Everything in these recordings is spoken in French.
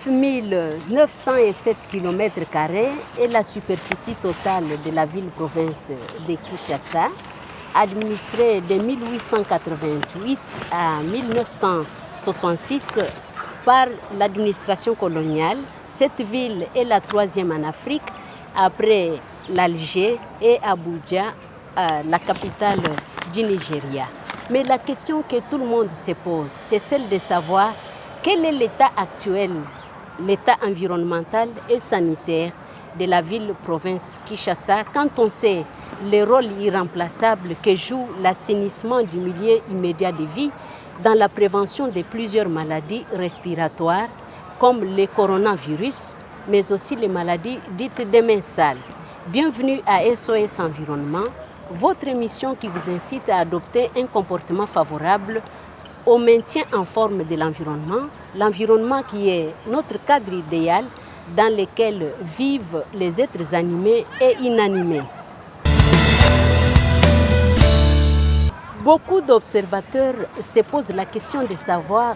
9 907 km² est la superficie totale de la ville-province de Kinshasa, administrée de 1888 à 1966 par l'administration coloniale. Cette ville est la troisième en Afrique, après l'Alger et Abuja, la capitale du Nigeria. Mais la question que tout le monde se pose, c'est celle de savoir quel est l'état actuel, l'état environnemental et sanitaire de la ville-province Kinshasa, quand on sait le rôle irremplaçable que joue l'assainissement du milieu immédiat de vie dans la prévention de plusieurs maladies respiratoires comme le coronavirus, mais aussi les maladies dites des mains sales. Bienvenue à SOS Environnement, votre émission qui vous incite à adopter un comportement favorable au maintien en forme de l'environnement qui est notre cadre idéal dans lequel vivent les êtres animés et inanimés. Beaucoup d'observateurs se posent la question de savoir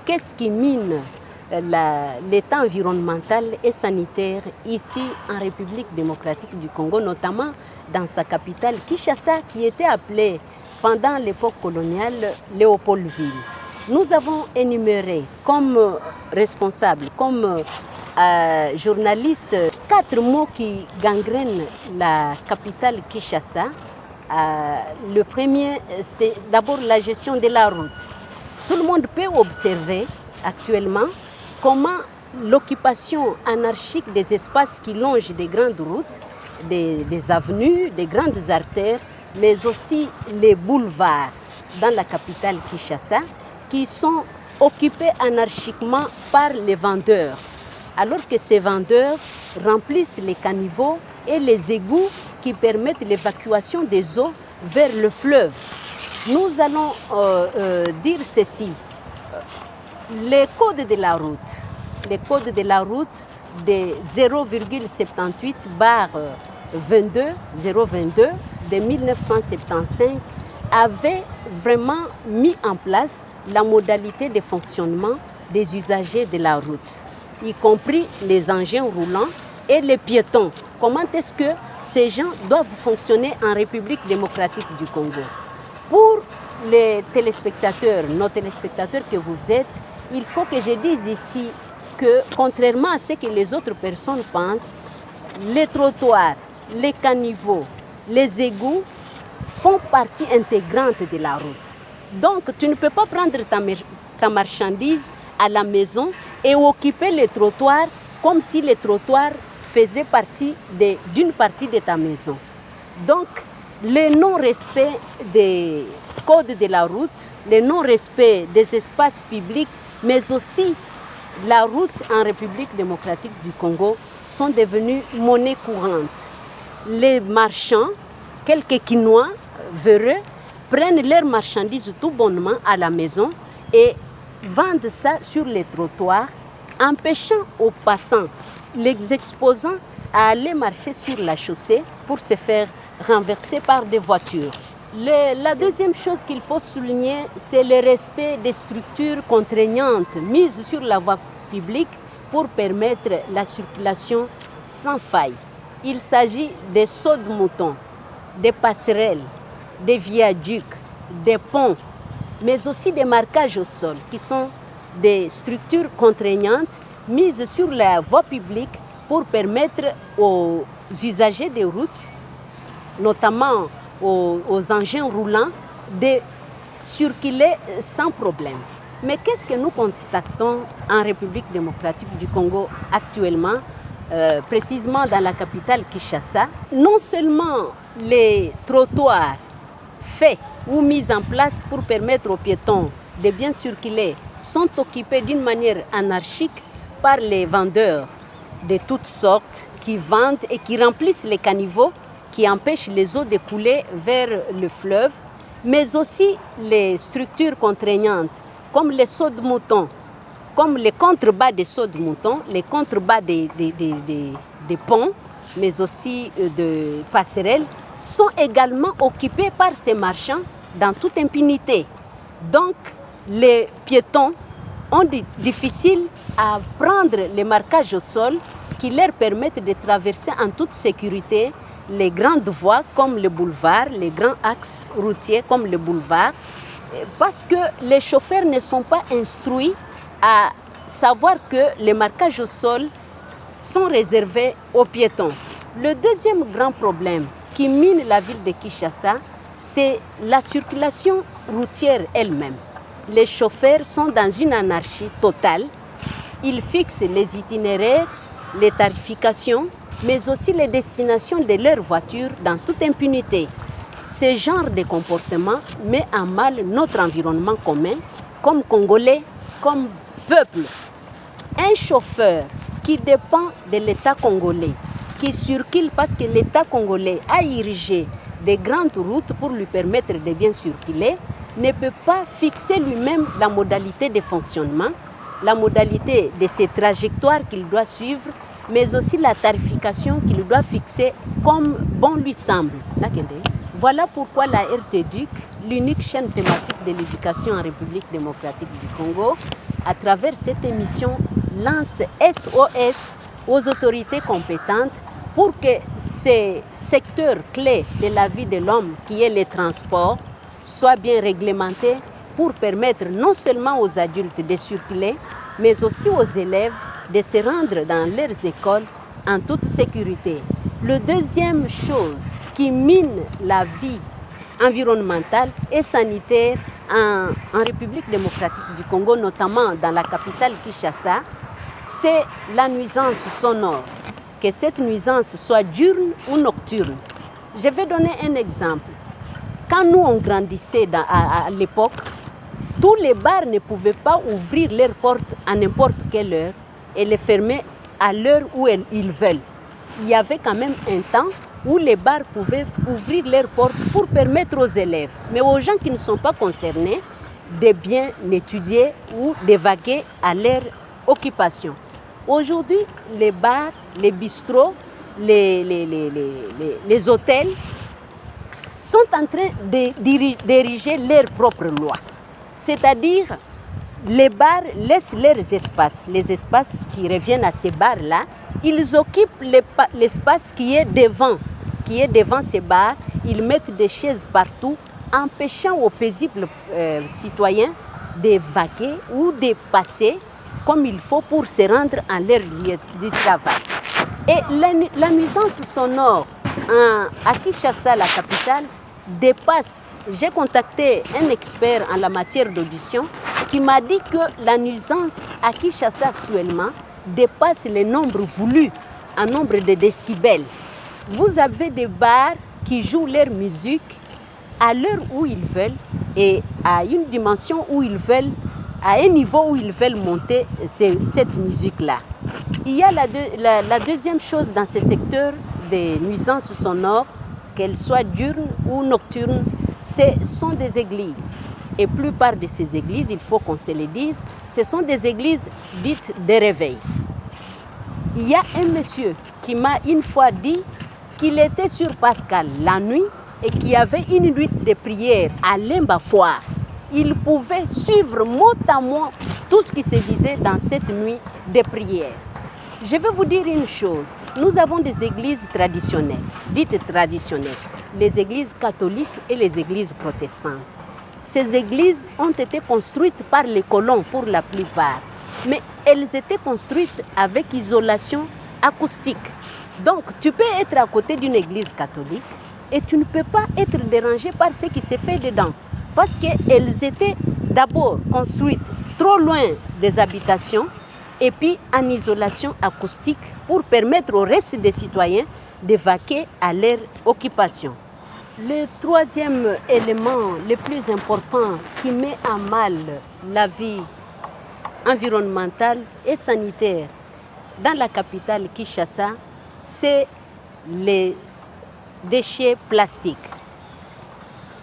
qu'est-ce qui mine l'état environnemental et sanitaire ici en République démocratique du Congo, notamment dans sa capitale Kinshasa, qui était appelée pendant l'époque coloniale Léopoldville. Nous avons énuméré comme responsables, comme journalistes, 4 mots qui gangrènent la capitale Kinshasa. Le premier, c'est d'abord la gestion de la route. Tout le monde peut observer actuellement comment l'occupation anarchique des espaces qui longent des grandes routes, des avenues, des grandes artères, mais aussi les boulevards dans la capitale Kinshasa, qui sont occupés anarchiquement par les vendeurs, alors que ces vendeurs remplissent les caniveaux et les égouts qui permettent l'évacuation des eaux vers le fleuve. Nous allons dire ceci. Les codes de la route de 0,78/22 de 1975 avaient vraiment mis en place la modalité de fonctionnement des usagers de la route, y compris les engins roulants et les piétons. Comment est-ce que ces gens doivent fonctionner en République démocratique du Congo? Pour les téléspectateurs, nos téléspectateurs que vous êtes, il faut que je dise ici que, contrairement à ce que les autres personnes pensent, les trottoirs, les caniveaux, les égouts font partie intégrante de la route. Donc, tu ne peux pas prendre ta marchandise à la maison et occuper les trottoirs comme si les trottoirs faisaient partie d'une partie de ta maison. Donc, le non-respect des codes de la route, le non-respect des espaces publics, mais aussi la route en République démocratique du Congo sont devenus monnaie courante. Les marchands, quelques Quinois véreux, prennent leurs marchandises tout bonnement à la maison et vendent ça sur les trottoirs, empêchant aux passants, les exposant à aller marcher sur la chaussée pour se faire renverser par des voitures. La deuxième chose qu'il faut souligner, c'est le respect des structures contraignantes mises sur la voie publique pour permettre la circulation sans faille. Il s'agit des sauts de moutons, des passerelles, des viaducs, des ponts, mais aussi des marquages au sol, qui sont des structures contraignantes mises sur la voie publique pour permettre aux usagers des routes, notamment aux engins roulants, de circuler sans problème. Mais qu'est-ce que nous constatons en République démocratique du Congo actuellement, précisément dans la capitale Kinshasa? Non seulement les trottoirs faits ou mis en place pour permettre aux piétons de bien circuler sont occupés d'une manière anarchique par les vendeurs de toutes sortes qui vendent et qui remplissent les caniveaux qui empêchent les eaux de couler vers le fleuve, mais aussi les structures contraignantes comme les sauts de moutons, comme les contrebas des sauts de moutons, les contrebas des ponts, mais aussi de passerelles, sont également occupés par ces marchands dans toute impunité. Donc, les piétons difficile à prendre les marquages au sol qui leur permettent de traverser en toute sécurité les grandes voies comme le boulevard, les grands axes routiers comme le boulevard, parce que les chauffeurs ne sont pas instruits à savoir que les marquages au sol sont réservés aux piétons. Le deuxième grand problème qui mine la ville de Kinshasa, c'est la circulation routière elle-même. Les chauffeurs sont dans une anarchie totale. Ils fixent les itinéraires, les tarifications, mais aussi les destinations de leurs voitures dans toute impunité. Ce genre de comportement met en mal notre environnement commun, comme Congolais, comme peuple. Un chauffeur qui dépend de l'État congolais, qui circule parce que l'État congolais a érigé des grandes routes pour lui permettre de bien circuler, ne peut pas fixer lui-même la modalité de fonctionnement, la modalité de ses trajectoires qu'il doit suivre, mais aussi la tarification qu'il doit fixer comme bon lui semble. Voilà pourquoi la RTDUC, l'unique chaîne thématique de l'éducation en République démocratique du Congo, à travers cette émission, lance SOS aux autorités compétentes pour que ces secteurs clés de la vie de l'homme, qui est les transports, soient bien réglementés pour permettre non seulement aux adultes de circuler, mais aussi aux élèves de se rendre dans leurs écoles en toute sécurité. La deuxième chose qui mine la vie environnementale et sanitaire en République démocratique du Congo, notamment dans la capitale Kinshasa, c'est la nuisance sonore. Que cette nuisance soit diurne ou nocturne. Je vais donner un exemple. Quand nous on grandissait à l'époque, tous les bars ne pouvaient pas ouvrir leurs portes à n'importe quelle heure et les fermer à l'heure où ils veulent. Il y avait quand même un temps où les bars pouvaient ouvrir leurs portes pour permettre aux élèves, mais aux gens qui ne sont pas concernés, de bien étudier ou d'évacuer à leur occupation. Aujourd'hui, les bars, les bistrots, les hôtels sont en train d'ériger leurs propres lois. C'est-à-dire, les bars laissent leurs espaces. Les espaces qui reviennent à ces bars-là, ils occupent l'espace qui est devant ces bars. Ils mettent des chaises partout, empêchant aux paisibles citoyens d'évacuer ou de passer comme il faut pour se rendre à leur lieu de travail. Et la nuisance sonore à Kinshasa, la capitale, dépasse. J'ai contacté un expert en la matière d'audition qui m'a dit que la nuisance à Kinshasa actuellement dépasse le nombre voulu en nombre de décibels. Vous avez des bars qui jouent leur musique à l'heure où ils veulent et à une dimension où ils veulent, à un niveau où ils veulent monter cette musique-là. Il y a la deuxième chose dans ce secteur des nuisances sonores, qu'elles soient diurnes ou nocturnes, ce sont des églises. Et la plupart de ces églises, il faut qu'on se le dise, ce sont des églises dites de réveil. Il y a un monsieur qui m'a une fois dit qu'il était sur Pascal la nuit et qu'il y avait une nuit de prière à Lemba-Foire. Il pouvait suivre mot à mot tout ce qui se disait dans cette nuit de prière. Je vais vous dire une chose, nous avons des églises traditionnelles, dites traditionnelles, les églises catholiques et les églises protestantes. Ces églises ont été construites par les colons pour la plupart, mais elles étaient construites avec isolation acoustique. Donc tu peux être à côté d'une église catholique et tu ne peux pas être dérangé par ce qui se fait dedans, parce qu'elles étaient d'abord construites trop loin des habitations, et puis en isolation acoustique pour permettre au reste des citoyens d'évacuer à leur occupation. Le troisième élément le plus important qui met en mal la vie environnementale et sanitaire dans la capitale Kinshasa, c'est les déchets plastiques.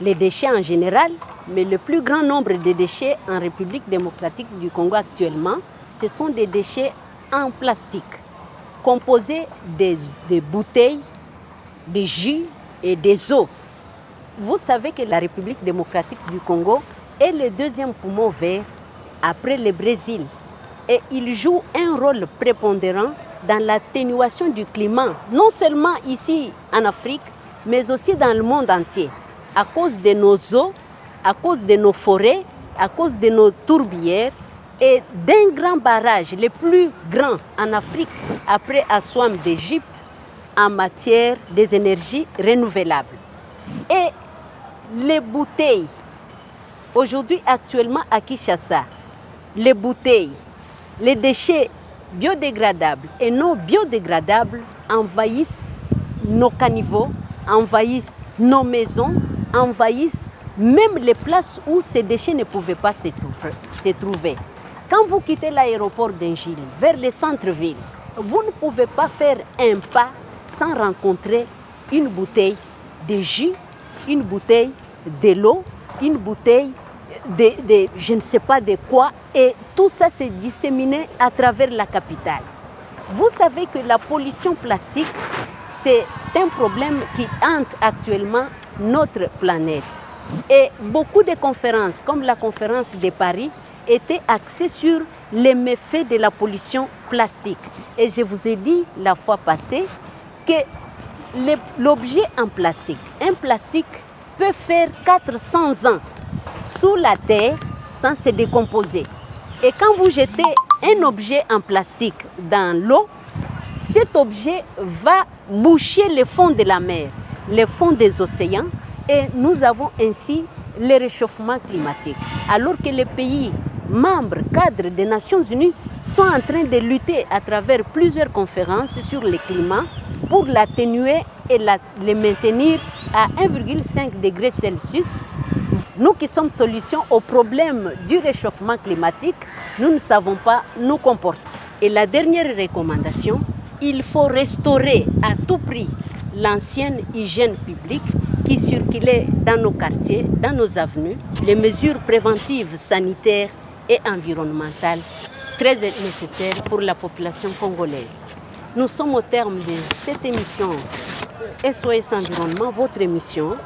Les déchets en général, mais le plus grand nombre de déchets en République démocratique du Congo actuellement, ce sont des déchets en plastique, composés des bouteilles, des jus et des eaux. Vous savez que la République démocratique du Congo est le deuxième poumon vert après le Brésil. Et il joue un rôle prépondérant dans l'atténuation du climat, non seulement ici en Afrique, mais aussi dans le monde entier, à cause de nos eaux, à cause de nos forêts, à cause de nos tourbières et d'un grand barrage, le plus grand en Afrique après Aswam d'Égypte, en matière des énergies renouvelables. Et les bouteilles, aujourd'hui actuellement à Kinshasa, les bouteilles, les déchets biodégradables et non biodégradables envahissent nos caniveaux, envahissent nos maisons, envahissent même les places où ces déchets ne pouvaient pas se trouver. Quand vous quittez l'aéroport d'Ingili vers le centre-ville, vous ne pouvez pas faire un pas sans rencontrer une bouteille de jus, une bouteille de l'eau, une bouteille de je ne sais pas de quoi, et tout ça s'est disséminé à travers la capitale. Vous savez que la pollution plastique, c'est un problème qui hante actuellement notre planète. Et beaucoup de conférences, comme la conférence de Paris, étaient axées sur les méfaits de la pollution plastique. Et je vous ai dit la fois passée que l'objet en plastique, un plastique peut faire 400 ans sous la terre sans se décomposer. Et quand vous jetez un objet en plastique dans l'eau, cet objet va boucher le fond de la mer, le fond des océans, et nous avons ainsi le réchauffement climatique. Alors que les pays membres, cadres des Nations Unies sont en train de lutter à travers plusieurs conférences sur le climat pour l'atténuer et le maintenir à 1,5 degré Celsius. Nous qui sommes solution au problème du réchauffement climatique, nous ne savons pas nous comporter. Et la dernière recommandation, il faut restaurer à tout prix l'ancienne hygiène publique qui circulait dans nos quartiers, dans nos avenues, les mesures préventives sanitaires et environnementales très nécessaires pour la population congolaise. Nous sommes au terme de cette émission SOS Environnement, votre émission.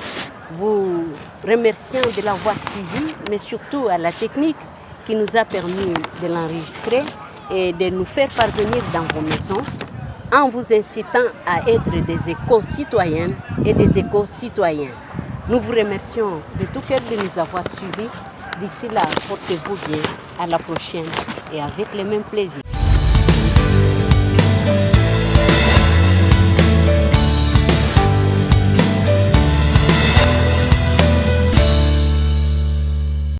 Vous remerciant de l'avoir suivi, mais surtout à la technique qui nous a permis de l'enregistrer et de nous faire parvenir dans vos maisons, en vous incitant à être des éco-citoyennes et des éco-citoyens. Nous vous remercions de tout cœur de nous avoir suivis. D'ici là, portez-vous bien. À la prochaine et avec le même plaisir.